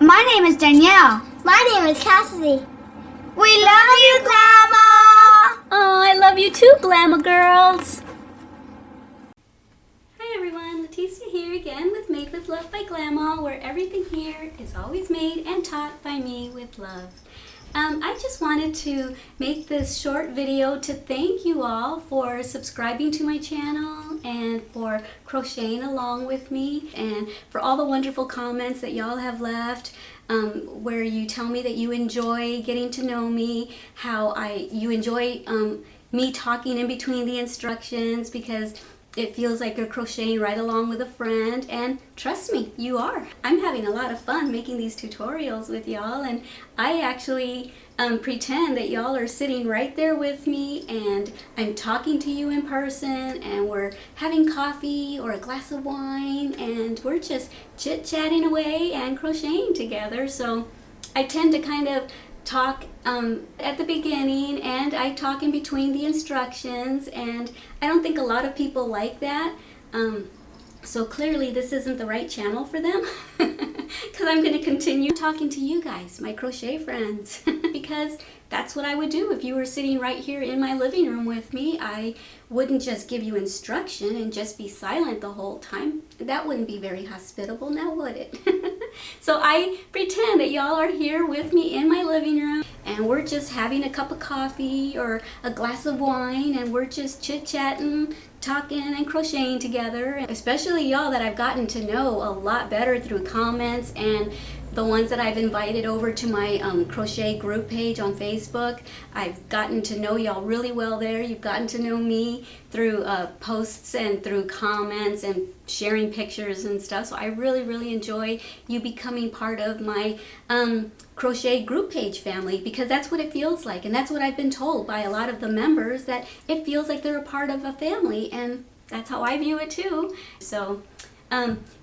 My name is Danielle. My name is Cassidy. We love you, Glama! Oh, I love you too, Glama girls. Hi everyone, Leticia here again with Made with Love by Glama, where everything here is always made and taught by me with love. I just wanted to make this short video to thank you all for subscribing to my channel and for crocheting along with me, and for all the wonderful comments that y'all have left, where you tell me that you enjoy getting to know me, how you enjoy me talking in between the instructions, because it feels like you're crocheting right along with a friend, and trust me, you are. I'm having a lot of fun making these tutorials with y'all, and I actually pretend that y'all are sitting right there with me and I'm talking to you in person, and we're having coffee or a glass of wine and we're just chit-chatting away and crocheting together. So I tend to kind of talk at the beginning and I talk in between the instructions, and I don't think a lot of people like that. So clearly this isn't the right channel for them, because I'm going to continue talking to you guys, my crochet friends, because that's what I would do if you were sitting right here in my living room with me. I wouldn't just give you instruction and just be silent the whole time. That wouldn't be very hospitable, now would it? So I pretend that y'all are here with me in my living room and we're just having a cup of coffee or a glass of wine and we're just chit-chatting, talking and crocheting together. Especially y'all that I've gotten to know a lot better through comments, and the ones that I've invited over to my crochet group page on Facebook. I've gotten to know y'all really well there. You've gotten to know me through posts and through comments and sharing pictures and stuff. So I really enjoy you becoming part of my crochet group page family, because that's what it feels like, and that's what I've been told by a lot of the members, that it feels like they're a part of a family, and that's how I view it too. So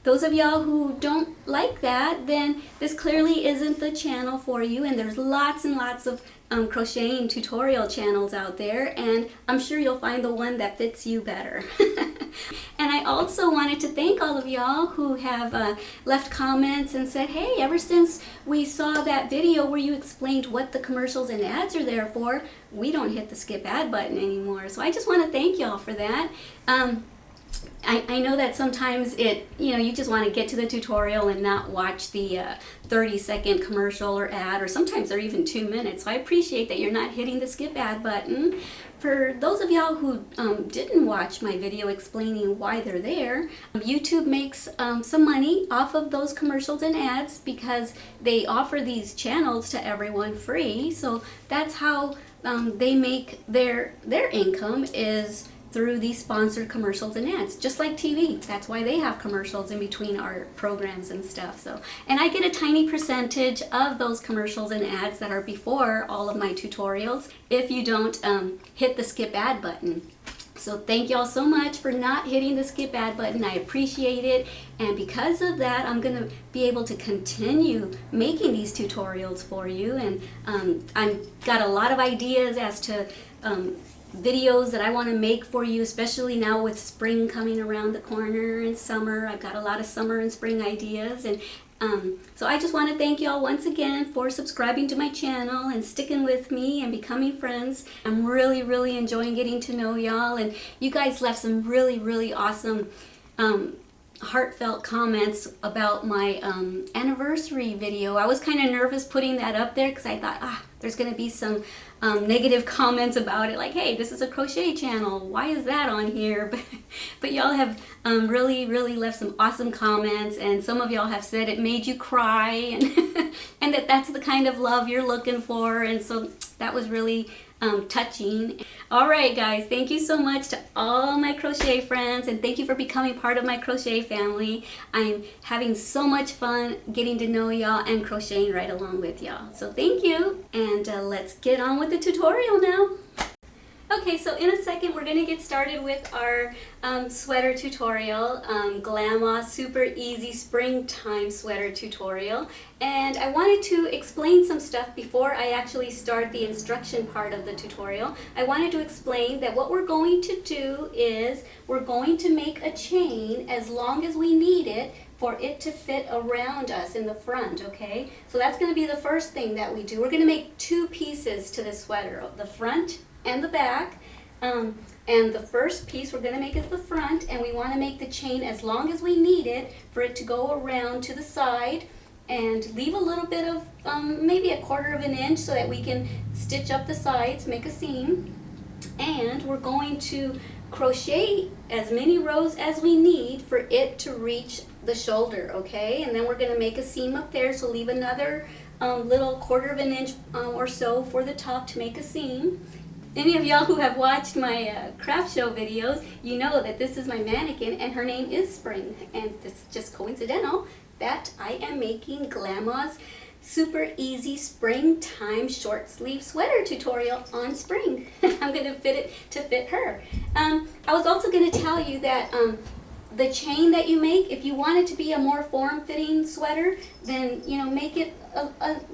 those of y'all who don't like that, then this clearly isn't the channel for you, and there's lots and lots of crocheting tutorial channels out there, and I'm sure you'll find the one that fits you better. And I also wanted to thank all of y'all who have left comments and said, hey, ever since we saw that video where you explained what the commercials and ads are there for, we don't hit the skip ad button anymore. So I just want to thank y'all for that. I know that sometimes you just want to get to the tutorial and not watch the 30-second commercial or ad, or sometimes they're even 2 minutes. So I appreciate that you're not hitting the skip ad button. For those of y'all who didn't watch my video explaining why they're there, YouTube makes some money off of those commercials and ads because they offer these channels to everyone free. So that's how they make their income, is through these sponsored commercials and ads, just like TV. That's why they have commercials in between our programs and stuff. So, and I get a tiny percentage of those commercials and ads that are before all of my tutorials if you don't hit the skip ad button. So thank y'all so much for not hitting the skip ad button. I appreciate it, and because of that, I'm gonna be able to continue making these tutorials for you, and I've got a lot of ideas as to videos that I want to make for you, especially now with spring coming around the corner and summer. I've got a lot of summer and spring ideas, and so I just want to thank y'all once again for subscribing to my channel and sticking with me and becoming friends. I'm really enjoying getting to know y'all, and you guys left some really awesome heartfelt comments about my anniversary video. I was kind of nervous putting that up there because I thought, there's going to be some negative comments about it, like, hey, this is a crochet channel, why is that on here? But y'all have really left some awesome comments, and some of y'all have said it made you cry, and and that's the kind of love you're looking for, and so that was really touching. All right, guys, thank you so much to all my crochet friends, and thank you for becoming part of my crochet family. I'm having so much fun getting to know y'all and crocheting right along with y'all. So thank you, and let's get on with the tutorial now. Okay, so in a second we're going to get started with our sweater tutorial, Glama Super Easy Springtime Sweater Tutorial. And I wanted to explain some stuff before I actually start the instruction part of the tutorial. I wanted to explain that what we're going to do is we're going to make a chain as long as we need it for it to fit around us in the front, okay? So that's going to be the first thing that we do. We're going to make two pieces to the sweater, the front and the back. And the first piece we're going to make is the front, and we want to make the chain as long as we need it for it to go around to the side, and leave a little bit of maybe 1/4 of an inch so that we can stitch up the sides, make a seam. And we're going to crochet as many rows as we need for it to reach the shoulder, okay? And then we're going to make a seam up there, so leave another little 1/4 of an inch or so for the top to make a seam. Any of y'all who have watched my craft show videos, you know that this is my mannequin and her name is Spring. And it's just coincidental that I am making Glama's super easy springtime short sleeve sweater tutorial on Spring. I'm going to fit it to fit her. I was also going to tell you that the chain that you make, if you want it to be a more form-fitting sweater, then make it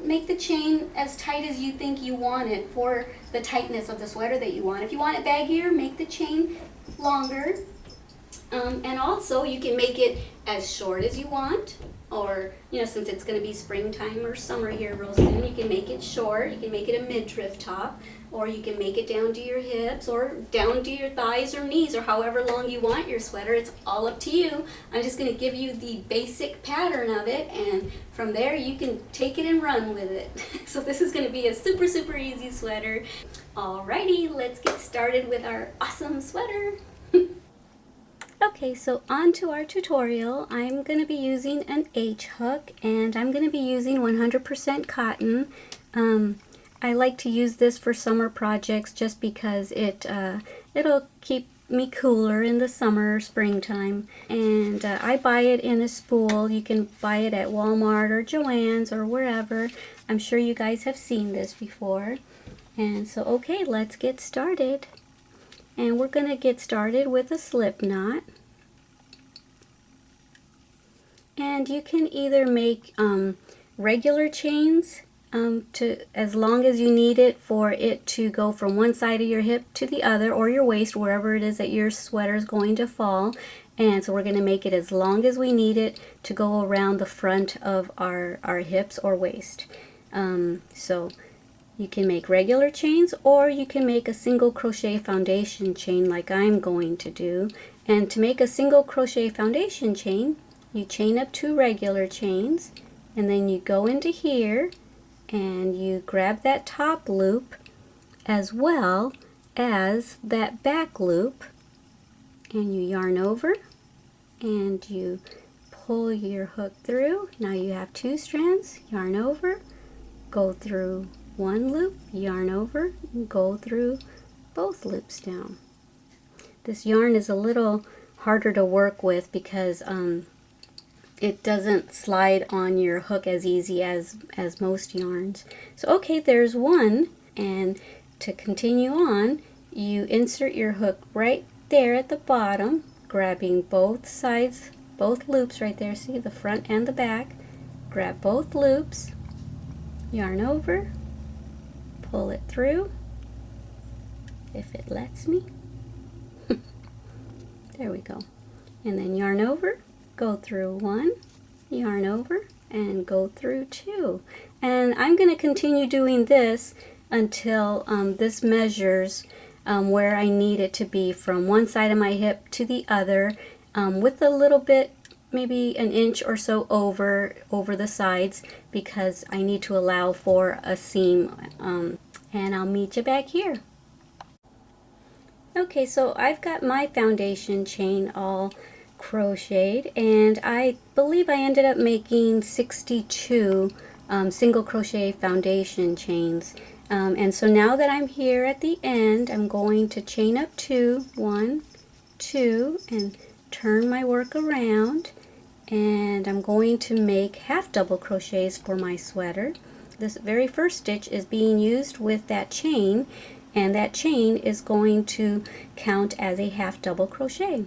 make the chain as tight as you think you want it for the tightness of the sweater that you want. If you want it baggier, make the chain longer. And also you can make it as short as you want, or since it's going to be springtime or summer here real soon, you can make it short. You can make it a midriff top, or you can make it down to your hips or down to your thighs or knees, or however long you want your sweater. It's all up to you. I'm just going to give you the basic pattern of it, and from there you can take it and run with it. So this is going to be a super, super easy sweater. Alrighty, let's get started with our awesome sweater. Okay, so on to our tutorial. I'm going to be using an H hook, and I'm going to be using 100% cotton. I like to use this for summer projects just because it'll keep me cooler in the summer, springtime. And I buy it in a spool. You can buy it at Walmart or Joann's or wherever. I'm sure you guys have seen this before. And so, okay, let's get started. And we're going to get started with a slip knot. And you can either make regular chains to as long as you need it for it to go from one side of your hip to the other, or your waist, wherever it is that your sweater is going to fall. And so we're going to make it as long as we need it to go around the front of our hips or waist. So you can make regular chains, or you can make a single crochet foundation chain like I'm going to do. And to make a single crochet foundation chain, you chain up 2 regular chains, and then you go into here and you grab that top loop as well as that back loop, and you yarn over and you pull your hook through. Now you have 2 strands, yarn over, go through 1 loop, yarn over, and go through both loops down. This yarn is a little harder to work with because it doesn't slide on your hook as easy as most yarns. So okay, there's 1, and to continue on, you insert your hook right there at the bottom, grabbing both sides, both loops right there, see, the front and the back. Grab both loops, yarn over, pull it through, if it lets me. There we go. And then yarn over, go through 1, yarn over, and go through 2. And I'm going to continue doing this until this measures where I need it to be from one side of my hip to the other, with a little bit, maybe an inch or so over the sides, because I need to allow for a seam. And I'll meet you back here. Okay, so I've got my foundation chain all crocheted, and I believe I ended up making 62 single crochet foundation chains. And so now that I'm here at the end, I'm going to chain up 2, 1, 2, and turn my work around, and I'm going to make half double crochets for my sweater. This very first stitch is being used with that chain, and that chain is going to count as a half double crochet.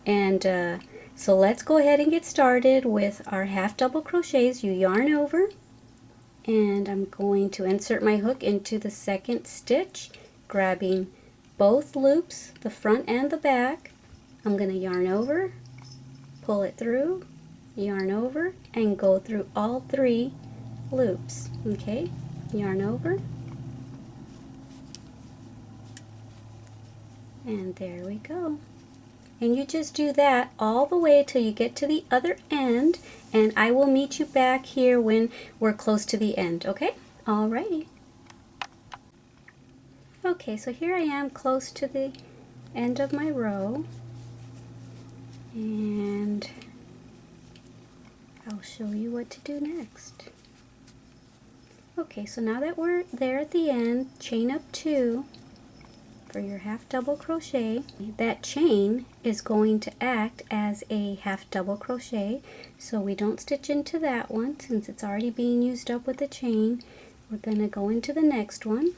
And so let's go ahead and get started with our half double crochets. You yarn over, and I'm going to insert my hook into the second stitch, grabbing both loops, the front and the back. I'm going to yarn over, pull it through, yarn over, and go through all 3 loops. Okay, yarn over, and there we go. And you just do that all the way till you get to the other end, and I will meet you back here when we're close to the end, okay? Alrighty. Okay, so here I am close to the end of my row, and I'll show you what to do next. Okay, so now that we're there at the end, chain up 2 for your half double crochet. That chain is going to act as a half double crochet, so we don't stitch into that one since it's already being used up with the chain. We're going to go into the next one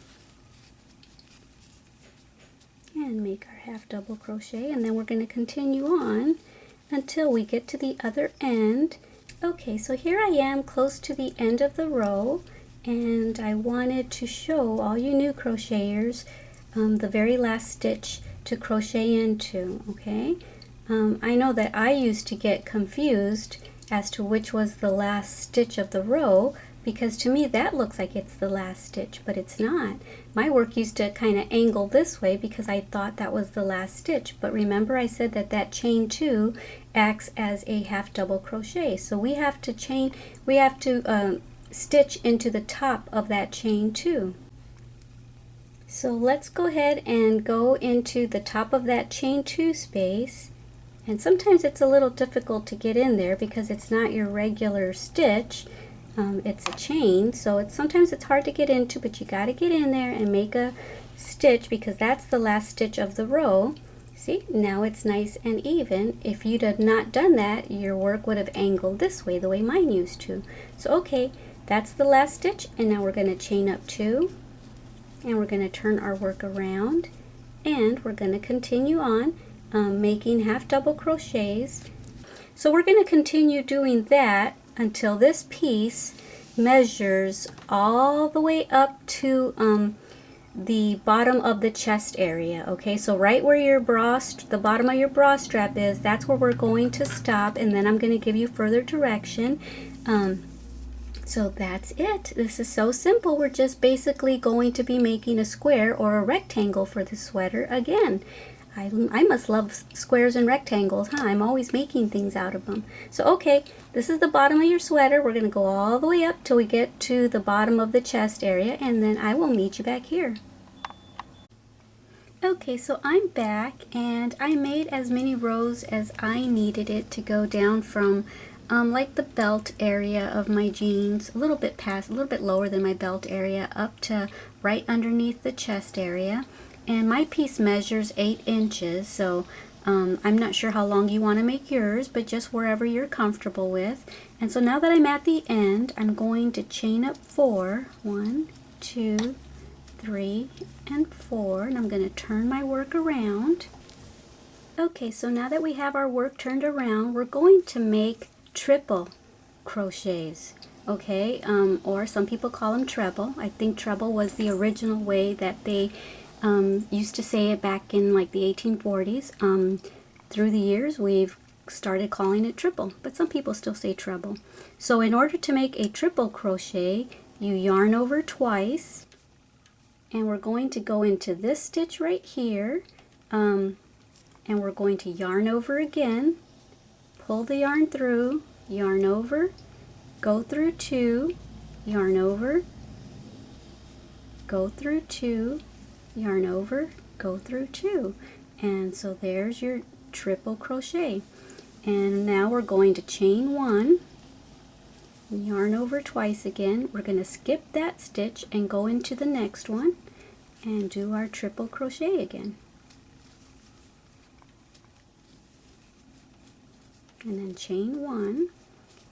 and make our half double crochet, and then we're going to continue on until we get to the other end. Okay, so here I am close to the end of the row, and I wanted to show all you new crocheters the very last stitch to crochet into. Okay, I know that I used to get confused as to which was the last stitch of the row, because to me that looks like it's the last stitch, but it's not. My work used to kind of angle this way because I thought that was the last stitch, but remember I said that that chain 2 acts as a half double crochet, so we have to stitch into the top of that chain 2. So let's go ahead and go into the top of that chain 2 space, and sometimes it's a little difficult to get in there because it's not your regular stitch. It's a chain, so sometimes it's hard to get into, but you got to get in there and make a stitch because that's the last stitch of the row. See, now it's nice and even. If you'd have not done that, your work would have angled this way, the way mine used to. So okay, that's the last stitch, and now we're going to chain up 2, and we're going to turn our work around, and we're going to continue on making half double crochets. So we're going to continue doing that until this piece measures all the way up to the bottom of the chest area. Okay, so right where your the bottom of your bra strap is, that's where we're going to stop, and then I'm going to give you further direction. So that's it. This is so simple. We're just basically going to be making a square or a rectangle for the sweater again. I must love squares and rectangles, huh? I'm always making things out of them. So okay, this is the bottom of your sweater. We're going to go all the way up till we get to the bottom of the chest area, and then I will meet you back here. Okay, so I'm back, and I made as many rows as I needed it to go down from like the belt area of my jeans, a little bit lower than my belt area, up to right underneath the chest area. And my piece measures 8 inches, so I'm not sure how long you want to make yours, but just wherever you're comfortable with. And so now that I'm at the end, I'm going to chain up 4. 1, 2, 3, and 4, and I'm going to turn my work around. Okay, so now that we have our work turned around, we're going to make triple crochets. Okay, or some people call them treble. I think treble was the original way that they used to say it back in like the 1840s. Through the years we've started calling it triple, but some people still say treble. So in order to make a triple crochet, you yarn over twice, and we're going to go into this stitch right here, and we're going to yarn over again, pull the yarn through, yarn over, go through 2, yarn over, go through 2, yarn over, go through 2, and so there's your triple crochet. And now we're going to chain 1, yarn over twice again. We're going to skip that stitch and go into the next one and do our triple crochet again, and then chain 1,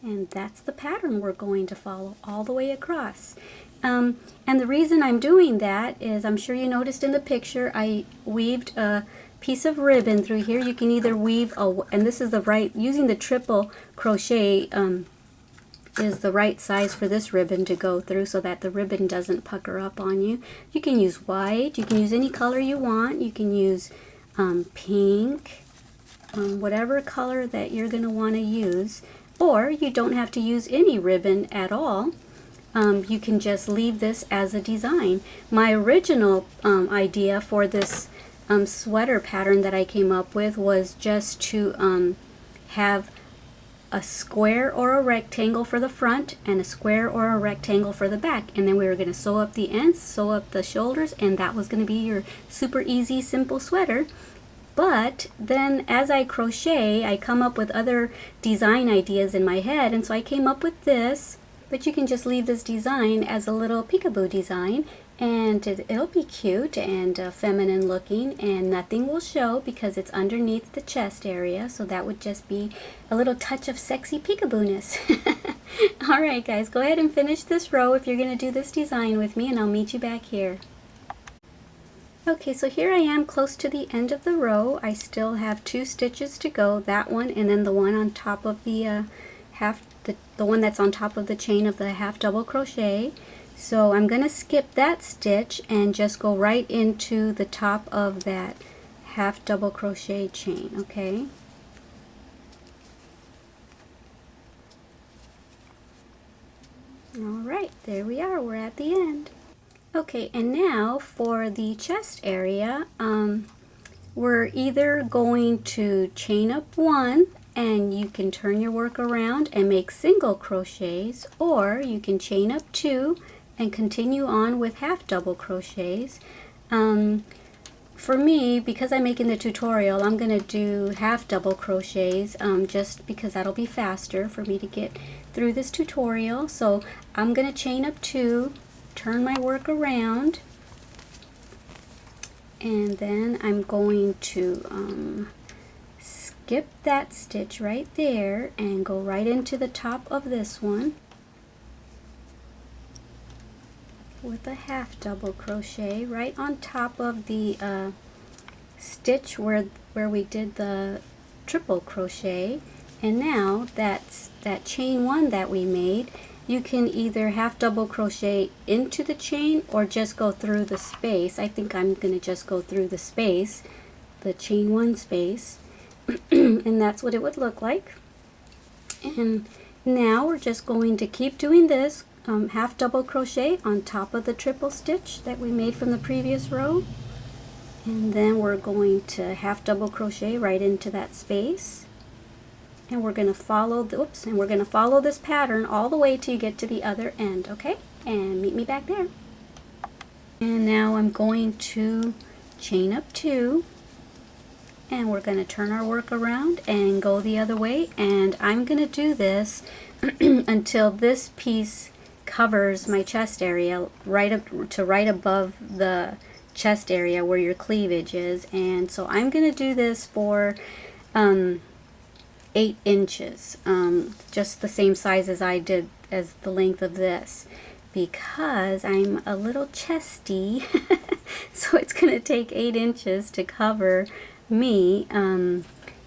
and that's the pattern we're going to follow all the way across. And the reason I'm doing that is, I'm sure you noticed in the picture, I weaved a piece of ribbon through here. You can either weave and this is the right, using the triple crochet is the right size for this ribbon to go through so that the ribbon doesn't pucker up on you. You can use white, you can use any color you want, you can use pink, whatever color that you're going to want to use. or you don't have to use any ribbon at all. You can just leave this as a design. My original idea for this sweater pattern that I came up with was just to have a square or a rectangle for the front and a square or a rectangle for the back, and then we were going to sew up the ends, sew up the shoulders, and that was going to be your super easy simple sweater. But then as I crochet, I come up with other design ideas in my head, and so I came up with this. But you can just leave this design as a little peekaboo design, and it'll be cute and feminine looking, and nothing will show because it's underneath the chest area, so that would just be a little touch of sexy peekaboo-ness. Alright guys, go ahead and finish this row if you're going to do this design with me, and I'll meet you back here. Okay, so here I am close to the end of the row. I still have 2 stitches to go, that one and then the one on top of the the one that's on top of the chain of the half double crochet. So I'm going to skip that stitch and just go right into the top of that half double crochet chain, okay? Alright, there we are, we're at the end. Okay, and now for the chest area, we're either going to chain up 1, and you can turn your work around and make single crochets, or you can chain up 2 and continue on with half double crochets. For me, because I'm making the tutorial, I'm going to do half double crochets just because that'll be faster for me to get through this tutorial. So I'm going to chain up 2, turn my work around, and then I'm going to skip that stitch right there and go right into the top of this one with a half double crochet right on top of the stitch where we did the triple crochet. And now that's that chain 1 that we made, you can either half double crochet into the chain or just go through the space. I think I'm going to just go through the space, the chain 1 space. And that's what it would look like. And now we're just going to keep doing this half double crochet on top of the triple stitch that we made from the previous row, and then we're going to half double crochet right into that space, and we're going to follow this pattern all the way till you get to the other end, okay? And meet me back there. And now I'm going to chain up 2, and we're going to turn our work around and go the other way, and I'm going to do this until this piece covers my chest area right above the chest area where your cleavage is. And so I'm going to do this for 8 inches, just the same size as I did as the length of this, because I'm a little chesty. So it's going to take 8 inches to cover me.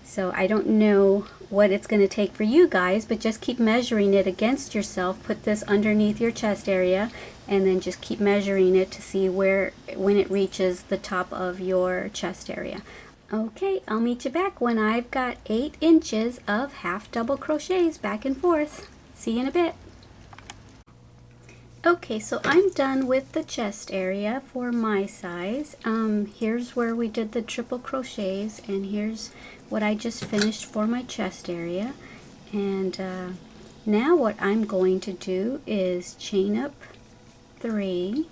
So I don't know what it's going to take for you guys, but just keep measuring it against yourself. Put this underneath your chest area and then just keep measuring it to see when it reaches the top of your chest area. Okay, I'll meet you back when I've got 8 inches of half double crochets back and forth. See you in a bit. Okay, so I'm done with the chest area for my size. Here's where we did the triple crochets, and here's what I just finished for my chest area. And now what I'm going to do is chain up 3,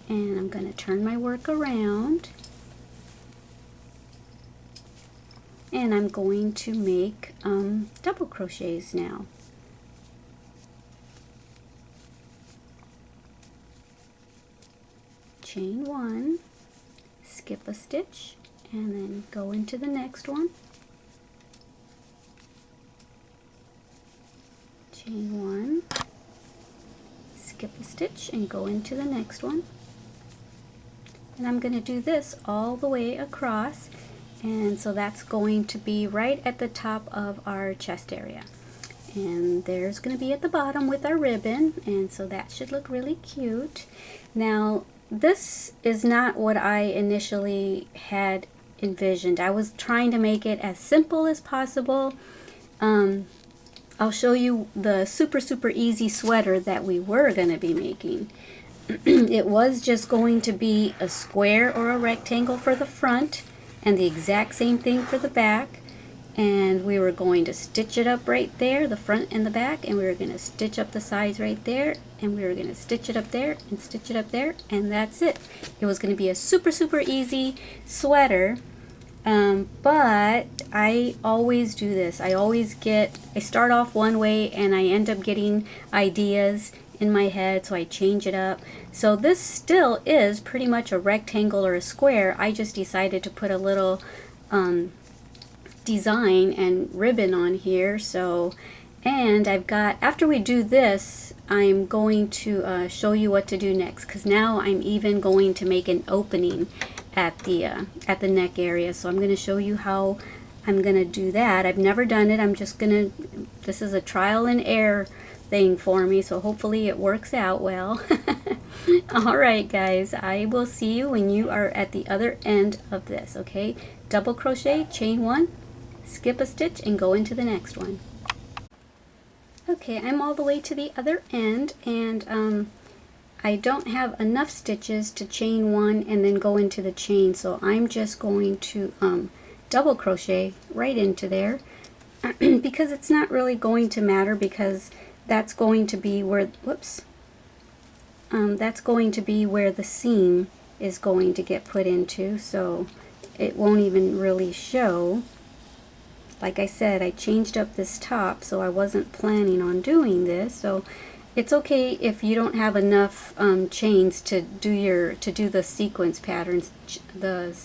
and I'm going to turn my work around, and I'm going to make double crochets now. Chain 1, skip a stitch, and then go into the next one. Chain 1, skip a stitch, and go into the next one. And I'm going to do this all the way across, and so that's going to be right at the top of our chest area. And there's going to be at the bottom with our ribbon, and so that should look really cute. Now, this is not what I initially had envisioned. I was trying to make it as simple as possible, I'll show you the super easy sweater that we were going to be making. It was just going to be a square or a rectangle for the front and the exact same thing for the back, and we were going to stitch it up right there, the front and the back, and we were going to stitch up the sides right there, and we were going to stitch it up there and stitch it up there, and that's it. It was going to be a super easy sweater. But I always do this. I start off one way and I end up getting ideas in my head, so I change it up. So this still is pretty much a rectangle or a square. I just decided to put a little design and ribbon on here. So, and I've got, after we do this, I'm going to show you what to do next, because now I'm even going to make an opening at the neck area. So I'm going to show you how I'm going to do that. I've never done it. I'm just going to, this is a trial and error thing for me, so hopefully it works out well. Alright guys, I will see you when you are at the other end of this, okay? Double crochet, chain one, skip a stitch, and go into the next one. Okay, I'm all the way to the other end, and I don't have enough stitches to chain one and then go into the chain, so I'm just going to double crochet right into there because it's not really going to matter, because that's going to be where, that's going to be where the seam is going to get put into, so it won't even really show. Like I said, I changed up this top, so I wasn't planning on doing this, so it's okay if you don't have enough chains to do the sequence patterns, the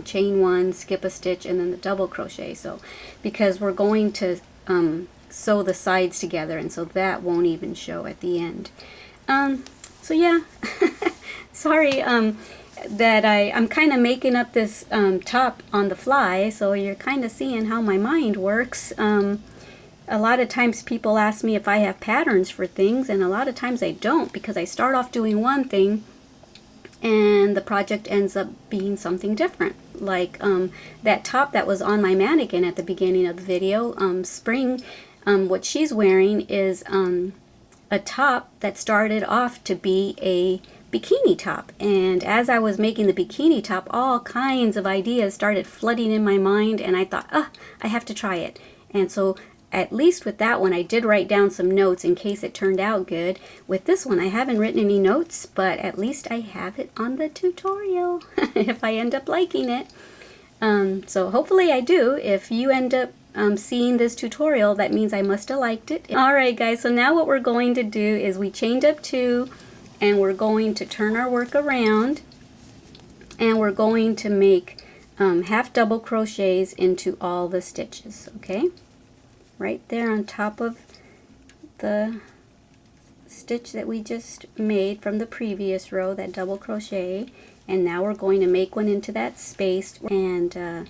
chain one, skip a stitch, and then the double crochet. So because we're going to sew the sides together, and so that won't even show at the end. So yeah, sorry that I'm kind of making up this top on the fly, so you're kind of seeing how my mind works. A lot of times people ask me if I have patterns for things, and a lot of times I don't, because I start off doing one thing and the project ends up being something different. Like that top that was on my mannequin at the beginning of the video, Spring, what she's wearing is a top that started off to be a bikini top, and as I was making the bikini top, all kinds of ideas started flooding in my mind, and I thought, I have to try it. And so at least with that one, I did write down some notes in case it turned out good. With this one, I haven't written any notes, but at least I have it on the tutorial if I end up liking it. So hopefully I do. If you end up seeing this tutorial, that means I must have liked it. Alright guys, so now what we're going to do is we chained up 2, and we're going to turn our work around, and we're going to make half double crochets into all the stitches, okay? Right there on top of the stitch that we just made from the previous row, that double crochet, and now we're going to make one into that space, and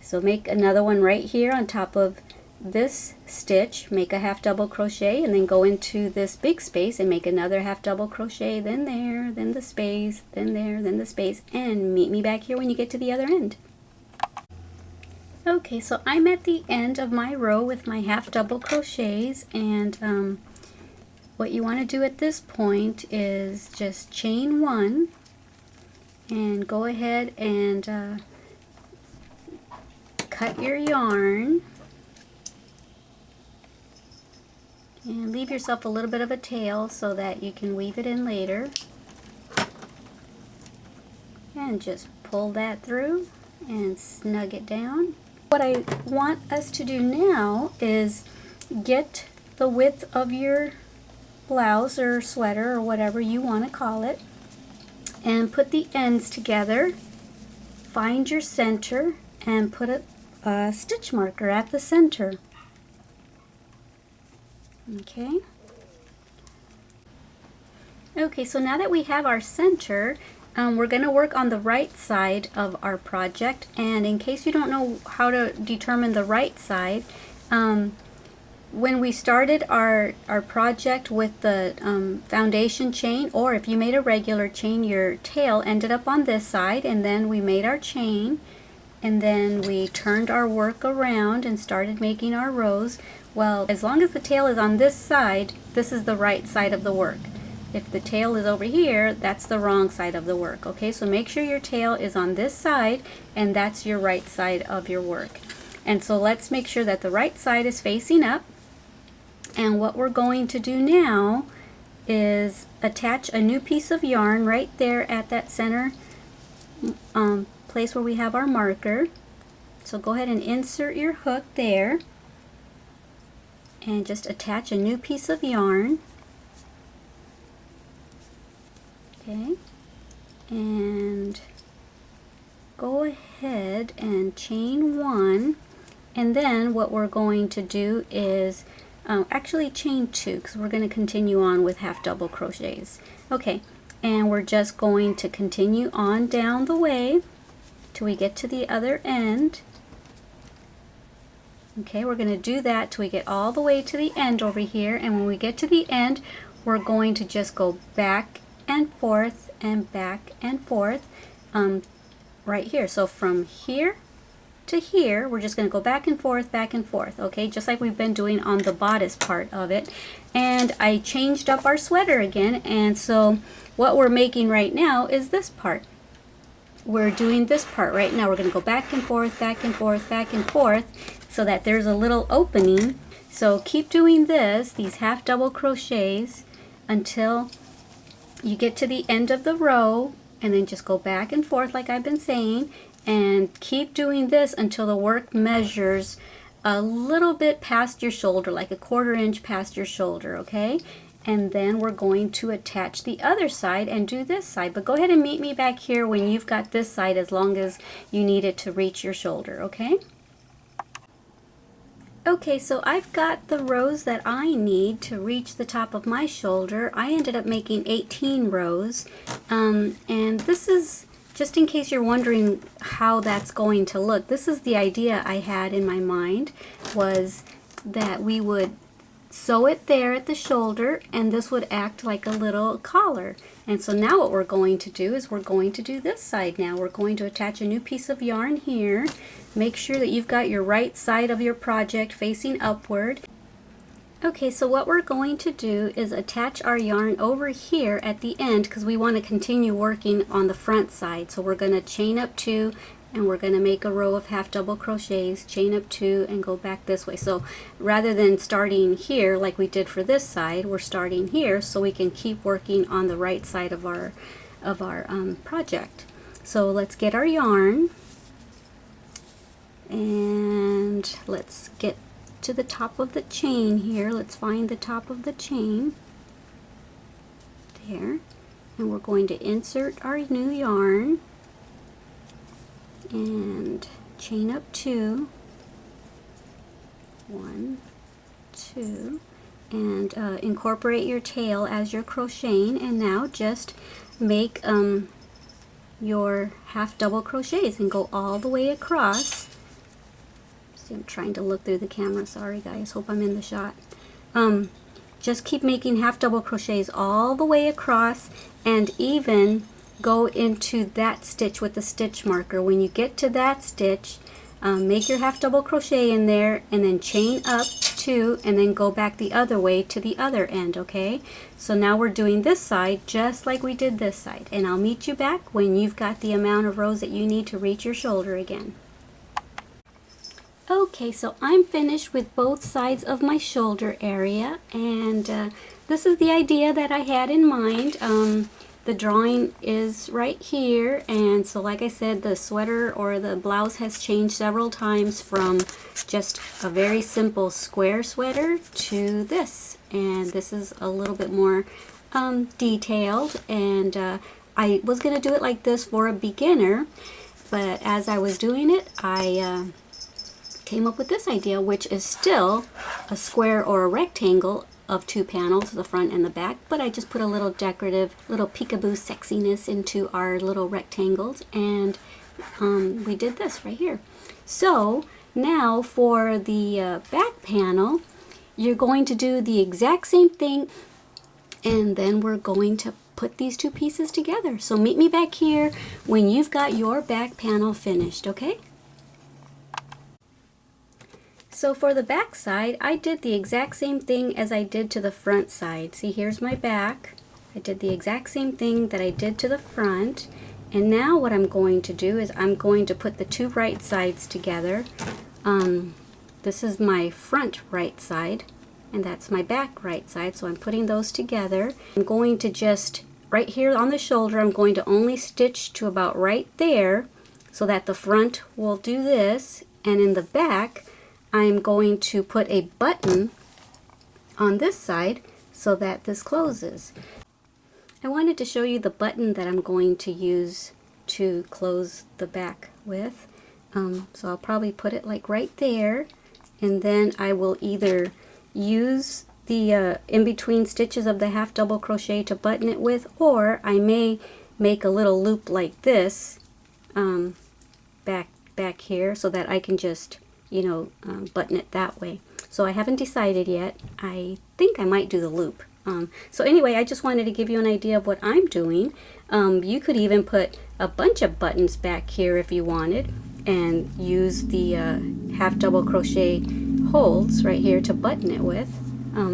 so make another one right here on top of this stitch, make a half double crochet, and then go into this big space and make another half double crochet, then there, then the space, then there, then the space, and meet me back here when you get to the other end. Okay, so I'm at the end of my row with my half double crochets, and what you want to do at this point is just chain 1 and go ahead and cut your yarn and leave yourself a little bit of a tail so that you can weave it in later, and just pull that through and snug it down. What I want us to do now is get the width of your blouse or sweater or whatever you want to call it, and put the ends together, find your center, and put a stitch marker at the center. Okay. Okay, so now that we have our center, we're going to work on the right side of our project, and in case you don't know how to determine the right side, when we started our project with the foundation chain, or if you made a regular chain, your tail ended up on this side, and then we made our chain, and then we turned our work around and started making our rows. Well, as long as the tail is on this side, this is the right side of the work. If the tail is over here, that's the wrong side of the work. Okay, so make sure your tail is on this side, and that's your right side of your work. And so let's make sure that the right side is facing up. And what we're going to do now is attach a new piece of yarn right there at that center place where we have our marker. So go ahead and insert your hook there and just attach a new piece of yarn. Okay, and go ahead and chain one, and then what we're going to do is actually chain two, because we're going to continue on with half double crochets. Okay, and we're just going to continue on down the way till we get to the other end. Okay, we're going to do that till we get all the way to the end over here, and when we get to the end, we're going to just go back and forth and back and forth right here. So from here to here, we're just going to go back and forth, okay, just like we've been doing on the bodice part of it. And I changed up our sweater again, and so what we're making right now is this part. We're doing this part right now. We're going to go back and forth, back and forth, back and forth, so that there's a little opening. So keep doing this, these half double crochets, until you get to the end of the row, and then just go back and forth like I've been saying, and keep doing this until the work measures a little bit past your shoulder, like a 1/4 inch past your shoulder, okay? And then we're going to attach the other side and do this side. But go ahead and meet me back here when you've got this side, as long as you need it to reach your shoulder, okay? Okay, so I've got the rows that I need to reach the top of my shoulder. I ended up making 18 rows, and this is, just in case you're wondering how that's going to look, this is the idea I had in my mind, was that we would sew it there at the shoulder, and this would act like a little collar. And so now what we're going to do is we're going to do this side now. We're going to attach a new piece of yarn here. Make sure that you've got your right side of your project facing upward. Okay, so what we're going to do is attach our yarn over here at the end, because we want to continue working on the front side. So we're going to chain up 2, and we're going to make a row of half double crochets, chain up 2, and go back this way. So rather than starting here like we did for this side, we're starting here so we can keep working on the right side of our project. So let's get our yarn, and let's get to the top of the chain here. Let's find the top of the chain there, and we're going to insert our new yarn and chain up 2, 1, 2, and incorporate your tail as you're crocheting. And now just make your half double crochets and go all the way across. See, I'm trying to look through the camera, sorry guys, hope I'm in the shot. Just keep making half double crochets all the way across, and even go into that stitch with the stitch marker. When you get to that stitch, make your half double crochet in there, and then chain up 2, and then go back the other way to the other end, okay? So now we're doing this side just like we did this side, and I'll meet you back when you've got the amount of rows that you need to reach your shoulder again. Okay, so I'm finished with both sides of my shoulder area, and this is the idea that I had in mind. The drawing is right here, and so like I said, the sweater or the blouse has changed several times from just a very simple square sweater to this, and this is a little bit more detailed, and I was going to do it like this for a beginner, but as I was doing it, I came up with this idea, which is still a square or a rectangle of 2 panels, the front and the back, but I just put a little decorative, little peekaboo sexiness into our little rectangles, and we did this right here. So now for the back panel, you're going to do the exact same thing, and then we're going to put these 2 pieces together. So meet me back here when you've got your back panel finished, okay? So for the back side, I did the exact same thing as I did to the front side. See, here's my back. I did the exact same thing that I did to the front. And now what I'm going to do is I'm going to put the two right sides together. This is my front right side, and that's my back right side. So I'm putting those together. I'm going to just, right here on the shoulder, I'm going to only stitch to about right there so that the front will do this. And in the back, I'm going to put a button on this side so that this closes. I wanted to show you the button that I'm going to use to close the back with. So I'll probably put it like right there, and then I will either use the in-between stitches of the half double crochet to button it with, or I may make a little loop like this back here so that I can just, you know, button it that way. So I haven't decided yet. I think I might do the loop. So anyway, I just wanted to give you an idea of what I'm doing. You could even put a bunch of buttons back here if you wanted, and use the half double crochet holes right here to button it with,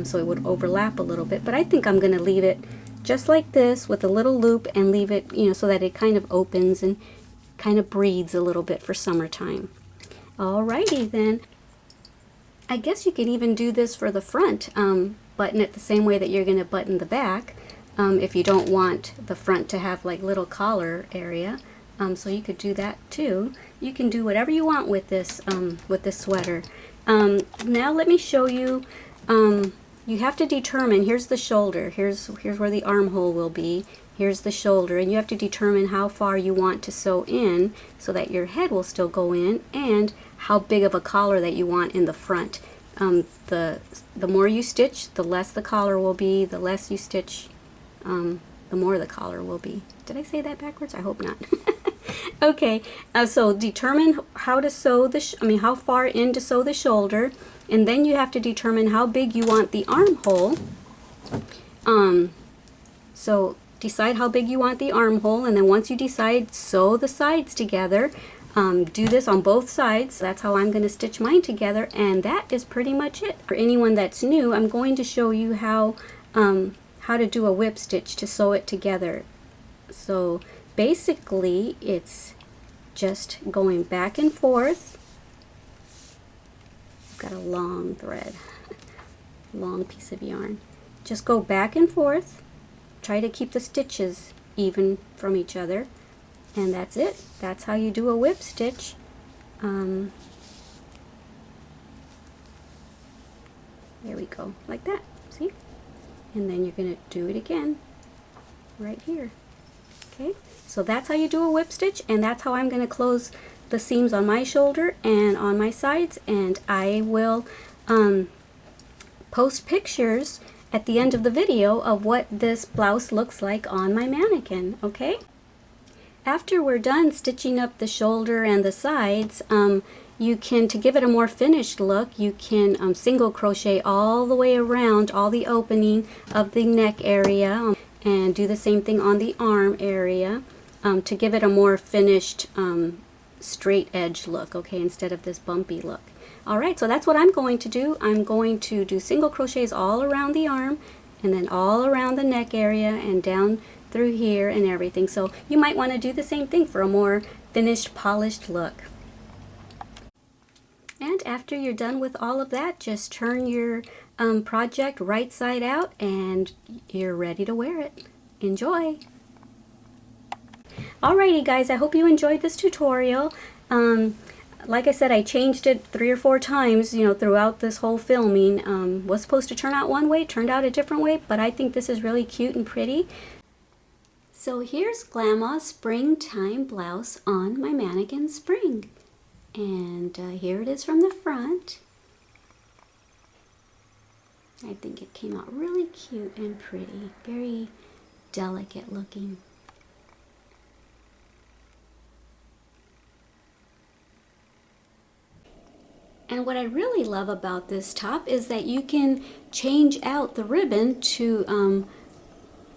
so it would overlap a little bit. But I think I'm going to leave it just like this with a little loop and leave it, you know, so that it kind of opens and kind of breathes a little bit for summertime. Alrighty then. I guess you can even do this for the front. Button it the same way that you're going to button the back, if you don't want the front to have like little collar area. So you could do that too. You can do whatever you want with this sweater. Now let me show you. You have to determine. Here's the shoulder. Here's where the armhole will be. Here's the shoulder, and you have to determine how far you want to sew in so that your head will still go in, and how big of a collar that you want in the front. The more you stitch, the less the collar will be. The less you stitch, the more the collar will be. Did I say that backwards? I hope not. Okay, so determine how to sew how far in to sew the shoulder, and then you have to determine how big you want the armhole. So decide how big you want the armhole, and then once you decide, sew the sides together. Do this on both sides. That's how I'm going to stitch mine together, and that is pretty much it. For anyone that's new, I'm going to show you how to do a whip stitch to sew it together. So basically it's just going back and forth. I've got a long thread, long piece of yarn. Just go back and forth. Try to keep the stitches even from each other. And that's it. That's how you do a whip stitch. There we go, like that. See? And then you're going to do it again right here. Okay? So that's how you do a whip stitch, and that's how I'm going to close the seams on my shoulder and on my sides. And I will post pictures at the end of the video of what this blouse looks like on my mannequin. Okay? After we're done stitching up the shoulder and the sides, you can, to give it a more finished look, you can single crochet all the way around all the opening of the neck area, and do the same thing on the arm area, to give it a more finished straight edge look, okay, instead of this bumpy look. Alright, so that's what I'm going to do. I'm going to do single crochets all around the arm, and then all around the neck area, and down through here and everything. So you might want to do the same thing for a more finished, polished look. And after you're done with all of that, just turn your project right side out and you're ready to wear it. Enjoy! Alrighty guys, I hope you enjoyed this tutorial. Like I said, I changed it 3 or 4 times, you know, throughout this whole filming. Was supposed to turn out one way, turned out a different way, but I think this is really cute and pretty. So here's Glama's springtime blouse on my mannequin spring. And here it is from the front. I think it came out really cute and pretty, very delicate looking. And what I really love about this top is that you can change out the ribbon to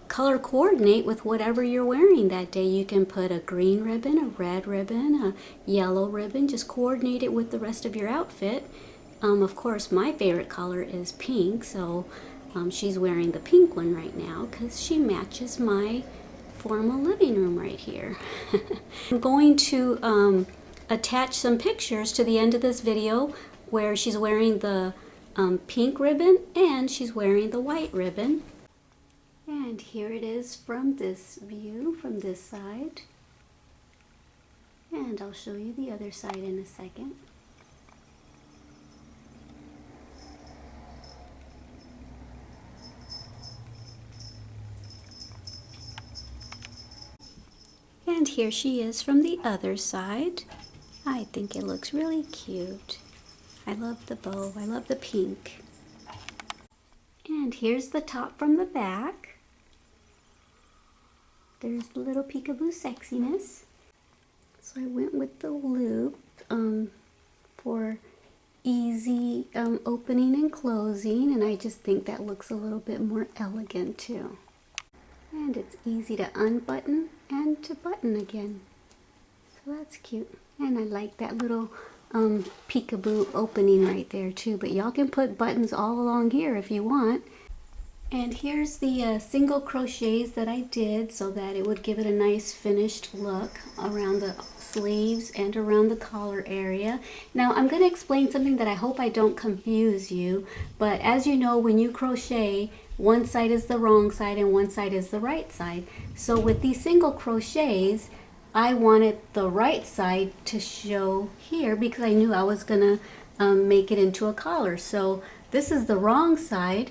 color coordinate with whatever you're wearing that day. You can put a green ribbon, a red ribbon, a yellow ribbon, just coordinate it with the rest of your outfit. Of course, my favorite color is pink, so she's wearing the pink one right now because she matches my formal living room right here. I'm going to attach some pictures to the end of this video where she's wearing the pink ribbon and she's wearing the white ribbon. And here it is from this view, from this side. And I'll show you the other side in a second. And here she is from the other side. I think it looks really cute. I love the bow. I love the pink. And here's the top from the back. There's the little peekaboo sexiness. So I went with the loop for easy opening and closing, and I just think that looks a little bit more elegant too. And it's easy to unbutton and to button again. So that's cute. And I like that little peekaboo opening right there too. But y'all can put buttons all along here if you want. And here's the single crochets that I did so that it would give it a nice finished look around the sleeves and around the collar area. Now I'm going to explain something that I hope I don't confuse you, but as you know, when you crochet, one side is the wrong side and one side is the right side. So with these single crochets, I wanted the right side to show here because I knew I was going to make it into a collar. So this is the wrong side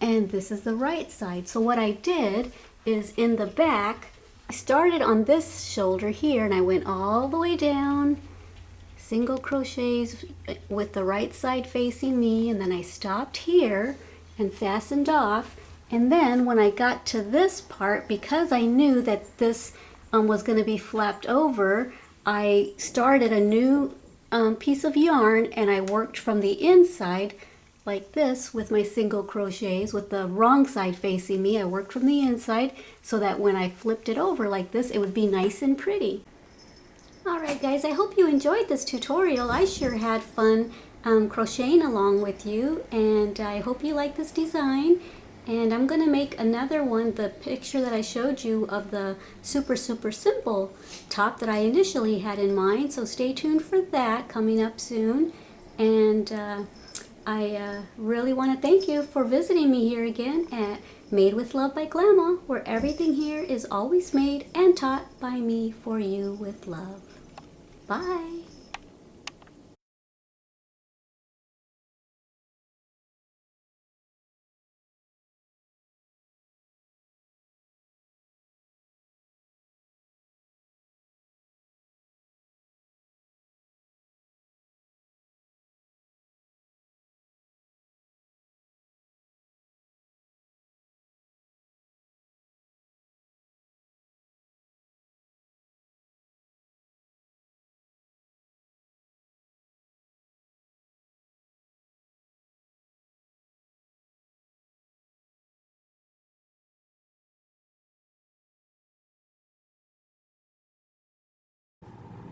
and this is the right side. So what I did is in the back, I started on this shoulder here and I went all the way down, single crochets with the right side facing me, and then I stopped here and fastened off. And then when I got to this part, because I knew that this was going to be flapped over, I started a new piece of yarn and I worked from the inside like this with my single crochets with the wrong side facing me. I worked from the inside so that when I flipped it over like this, it would be nice and pretty. Alright guys, I hope you enjoyed this tutorial. I sure had fun crocheting along with you, and I hope you like this design. And I'm going to make another one, the picture that I showed you of the super simple top that I initially had in mind. So stay tuned for that, coming up soon. And I really want to thank you for visiting me here again at Made with Love by Glama, where everything here is always made and taught by me for you with love. Bye!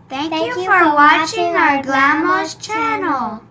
Thank you for watching our Glama's channel.